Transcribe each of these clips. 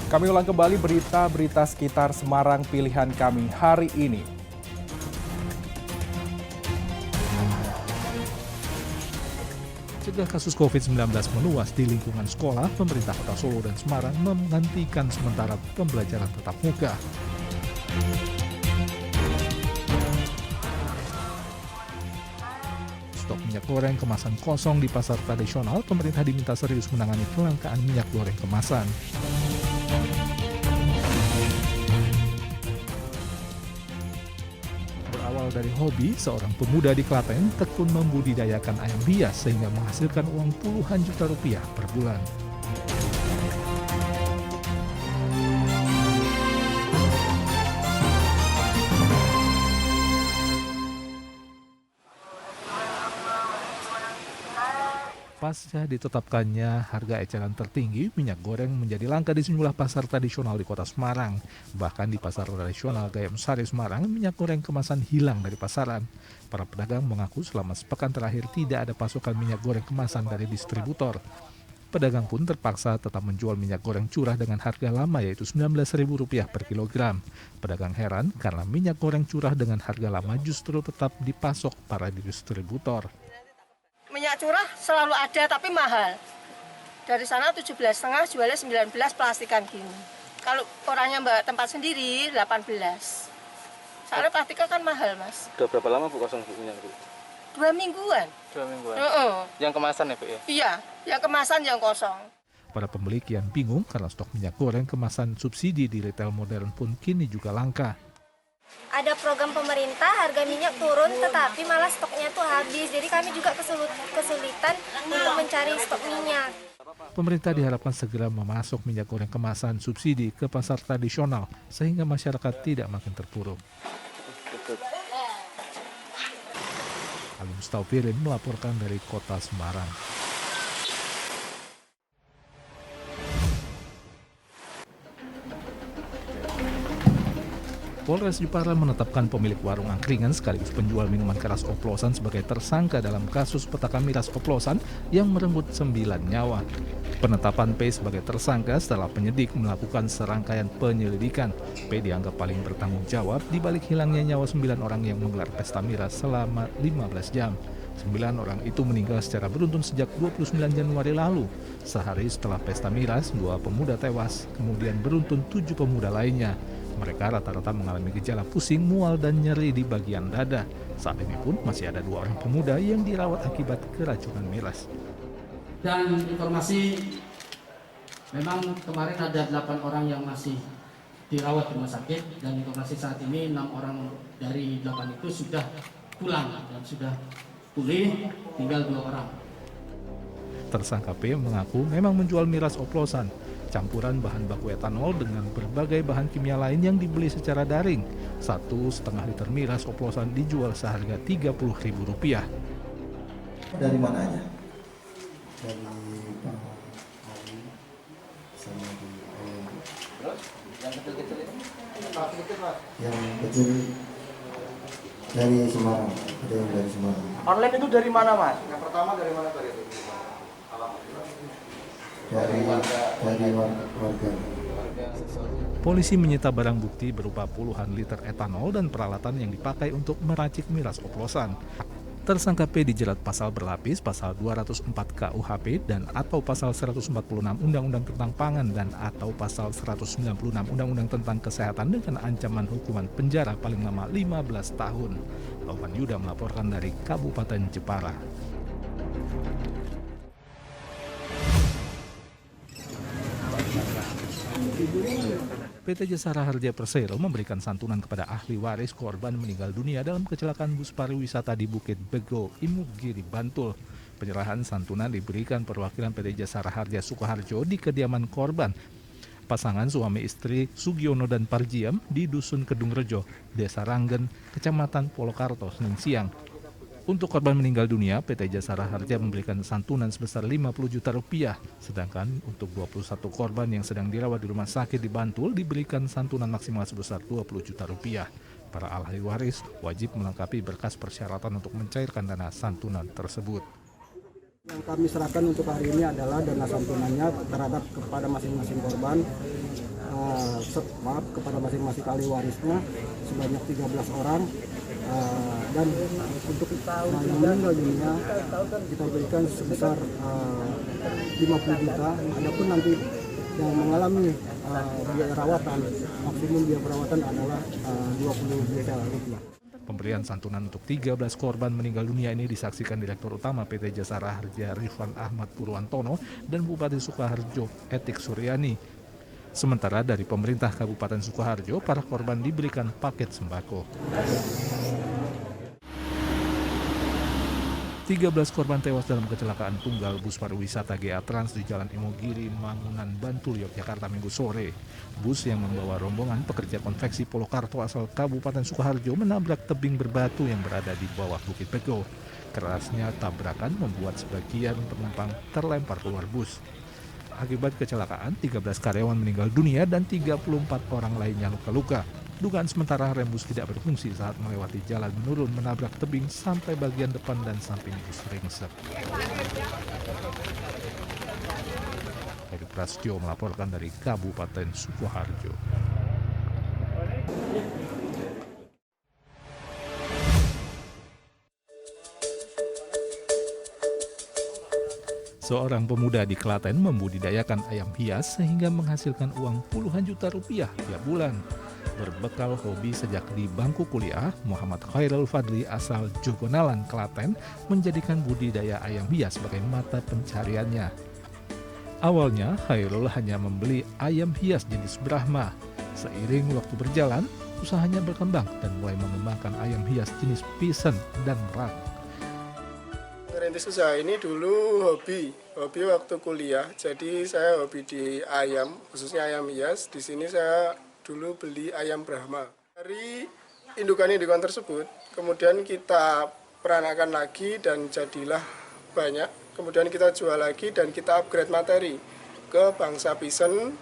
Kami ulang kembali berita-berita sekitar Semarang pilihan kami hari ini. Cegah kasus COVID-19 meluas di lingkungan sekolah, pemerintah Kota Solo dan Semarang menghentikan sementara pembelajaran tatap muka. Stok minyak goreng kemasan kosong di pasar tradisional, pemerintah diminta serius menangani kelangkaan minyak goreng kemasan. Berawal dari hobi, seorang pemuda di Klaten tekun membudidayakan ayam hias sehingga menghasilkan uang puluhan juta rupiah per bulan. Pasca ditetapkannya harga eceran tertinggi, minyak goreng menjadi langka di sejumlah pasar tradisional di Kota Semarang. Bahkan di pasar tradisional Gayam Sari Semarang, minyak goreng kemasan hilang dari pasaran. Para pedagang mengaku selama sepekan terakhir tidak ada pasokan minyak goreng kemasan dari distributor. Pedagang pun terpaksa tetap menjual minyak goreng curah dengan harga lama yaitu Rp19.000 per kilogram. Pedagang heran karena minyak goreng curah dengan harga lama justru tetap dipasok para distributor. Minyak curah selalu ada tapi mahal. Dari sana 17,5 jualnya 19 plastikan gini. Kalau orangnya mbak tempat sendiri 18. Soalnya plastiknya kan mahal, Mas. Udah berapa lama Bu kosong Bu minyak Bu? 2 mingguan. 2 mingguan. Yang kemasan ya Bu ya? Iya, yang kemasan yang kosong. Para pembeli kian bingung karena stok minyak goreng kemasan subsidi di retail modern pun kini juga langka. Ada program pemerintah, harga minyak turun, tetapi malah stoknya tuh habis. Jadi kami juga kesulitan untuk mencari stok minyak. Pemerintah diharapkan segera memasok minyak goreng kemasan subsidi ke pasar tradisional sehingga masyarakat tidak makin terpuruk. Ali Mustaufirin melaporkan dari Kota Semarang. Polres Jepara menetapkan pemilik warung angkringan sekaligus penjual minuman keras oplosan sebagai tersangka dalam kasus petaka miras oplosan yang merenggut 9 nyawa. Penetapan P sebagai tersangka setelah penyidik melakukan serangkaian penyelidikan. P dianggap paling bertanggung jawab di balik hilangnya nyawa 9 orang yang menggelar pesta miras selama 15 jam. 9 orang itu meninggal secara beruntun sejak 29 Januari lalu. Sehari setelah pesta miras, 2 pemuda tewas, kemudian beruntun 7 pemuda lainnya. Mereka rata-rata mengalami gejala pusing, mual, dan nyeri di bagian dada. Saat ini pun masih ada 2 orang pemuda yang dirawat akibat keracunan miras. Dan informasi, memang kemarin ada 8 orang yang masih dirawat di rumah sakit. Dan informasi saat ini 6 orang dari 8 itu sudah pulang dan sudah pulih, tinggal 2 orang. Tersangka P mengaku memang menjual miras oplosan, campuran bahan baku etanol dengan berbagai bahan kimia lain yang dibeli secara daring. 1,5 liter miras oplosan dijual seharga Rp30.000. Dari mana aja? Dari sama di yang kecil-kecil itu? yang kecil dari Semarang, ada yang dari Semarang. Online itu dari mana, Mas? Yang pertama dari mana tadi itu? Dari warga. Polisi menyita barang bukti berupa puluhan liter etanol dan peralatan yang dipakai untuk meracik miras oplosan. Tersangka P dijerat pasal berlapis, pasal 204 KUHP dan atau pasal 146 Undang-Undang tentang Pangan dan atau pasal 196 Undang-Undang tentang Kesehatan dengan ancaman hukuman penjara paling lama 15 tahun. Lovan Yuda melaporkan dari Kabupaten Jepara. PT Jasara Harja Persero memberikan santunan kepada ahli waris korban meninggal dunia dalam kecelakaan bus pariwisata di Bukit Bego, Imogiri, Bantul. Penyerahan santunan diberikan perwakilan PT Jasara Harja Sukoharjo di kediaman korban. Pasangan suami istri Sugiono dan Parjiam di Dusun Kedung Rejo, Desa Ranggen, Kecamatan Polokarto, Senin siang. Untuk korban meninggal dunia, PT Jasara Harja memberikan santunan sebesar Rp50 juta. Sedangkan untuk 21 korban yang sedang dirawat di rumah sakit di Bantul diberikan santunan maksimal sebesar Rp20 juta. Para ahli waris wajib melengkapi berkas persyaratan untuk mencairkan dana santunan tersebut. Yang kami serahkan untuk hari ini adalah dana santunannya terhadap kepada masing-masing korban kepada masing-masing ahli warisnya sebanyak 13 orang. Dan untuk yang meninggal dunia kita berikan sebesar 50 juta. Adapun nanti yang mengalami biaya rawatan, maksimum biaya perawatan adalah 20 juta rupiah. Pemberian santunan untuk 13 korban meninggal dunia ini disaksikan Direktur Utama PT Jasara Harja Rifan Ahmad Purwantono dan Bupati Sukoharjo Etik Suryani. Sementara dari pemerintah Kabupaten Sukoharjo, para korban diberikan paket sembako. 13 korban tewas dalam kecelakaan tunggal bus pariwisata GA Trans di Jalan Imogiri, Mangunan, Bantul, Yogyakarta Minggu sore. Bus yang membawa rombongan pekerja konveksi Polokarto asal Kabupaten Sukoharjo menabrak tebing berbatu yang berada di bawah Bukit Bego. Kerasnya tabrakan membuat sebagian penumpang terlempar keluar bus. Akibat kecelakaan, 13 karyawan meninggal dunia dan 34 orang lainnya luka-luka. Dugaan sementara rem bus tidak berfungsi saat melewati jalan menurun menabrak tebing sampai bagian depan dan samping bus ringsek. Heri Prasetyo melaporkan dari Kabupaten Sukoharjo. Seorang pemuda di Klaten membudidayakan ayam hias sehingga menghasilkan uang puluhan juta rupiah tiap bulan. Berbekal hobi sejak di bangku kuliah, Muhammad Khairul Fadli asal Jogonalan, Klaten, menjadikan budidaya ayam hias sebagai mata pencariannya. Awalnya, Khairul hanya membeli ayam hias jenis Brahma. Seiring waktu berjalan, usahanya berkembang dan mulai mengembangkan ayam hias jenis Pisen dan Merak. Merintis usaha ini dulu hobi waktu kuliah. Jadi saya hobi di ayam, khususnya ayam hias. Di sini saya dulu beli ayam Brahma. Dari indukan indukan tersebut, kemudian kita peranakan lagi dan jadilah banyak. Kemudian kita jual lagi dan kita upgrade materi ke bangsa Pisen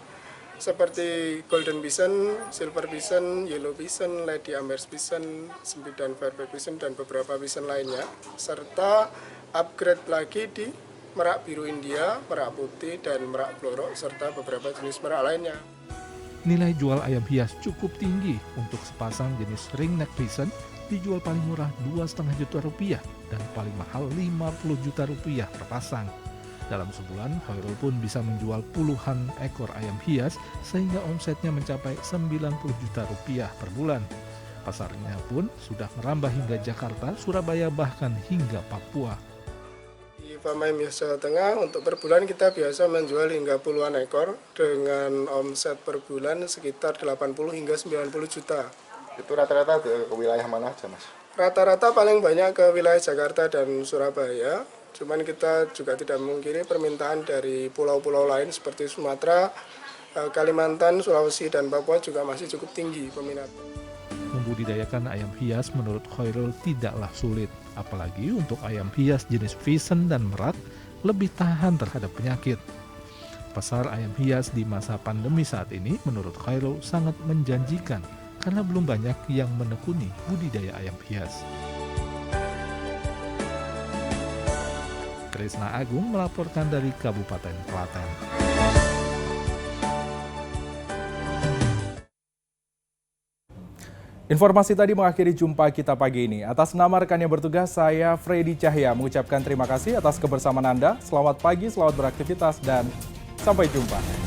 seperti Golden Pisen, Silver Pisen, Yellow Pisen, Lady Amber's Pisen, Sembilan Fairback Pisen dan beberapa Pisen lainnya, serta upgrade lagi di merak biru India, merak putih dan merak blorok serta beberapa jenis merak lainnya. Nilai jual ayam hias cukup tinggi. Untuk sepasang jenis ringneck Pisen dijual paling murah 2,5 juta rupiah dan paling mahal 50 juta rupiah per pasang. Dalam sebulan, Khairul pun bisa menjual puluhan ekor ayam hias sehingga omsetnya mencapai 90 juta rupiah per bulan. Pasarnya pun sudah merambah hingga Jakarta, Surabaya, bahkan hingga Papua. Di Farm Ayam Hias Jawa Tengah untuk per bulan kita biasa menjual hingga puluhan ekor dengan omset per bulan sekitar 80 hingga 90 juta. Itu rata-rata ke wilayah mana aja, Mas? Rata-rata paling banyak ke wilayah Jakarta dan Surabaya. Cuman kita juga tidak memungkiri permintaan dari pulau-pulau lain seperti Sumatera, Kalimantan, Sulawesi, dan Papua juga masih cukup tinggi peminat. Membudidayakan ayam hias menurut Khairul tidaklah sulit. Apalagi untuk ayam hias jenis Pisen dan Merak lebih tahan terhadap penyakit. Pasar ayam hias di masa pandemi saat ini menurut Khairul sangat menjanjikan karena belum banyak yang menekuni budidaya ayam hias. Krisna Agung melaporkan dari Kabupaten Klaten. Informasi tadi mengakhiri jumpa kita pagi ini. Atas nama rekan yang bertugas, saya Freddy Cahya mengucapkan terima kasih atas kebersamaan Anda. Selamat pagi, selamat beraktivitas, dan sampai jumpa.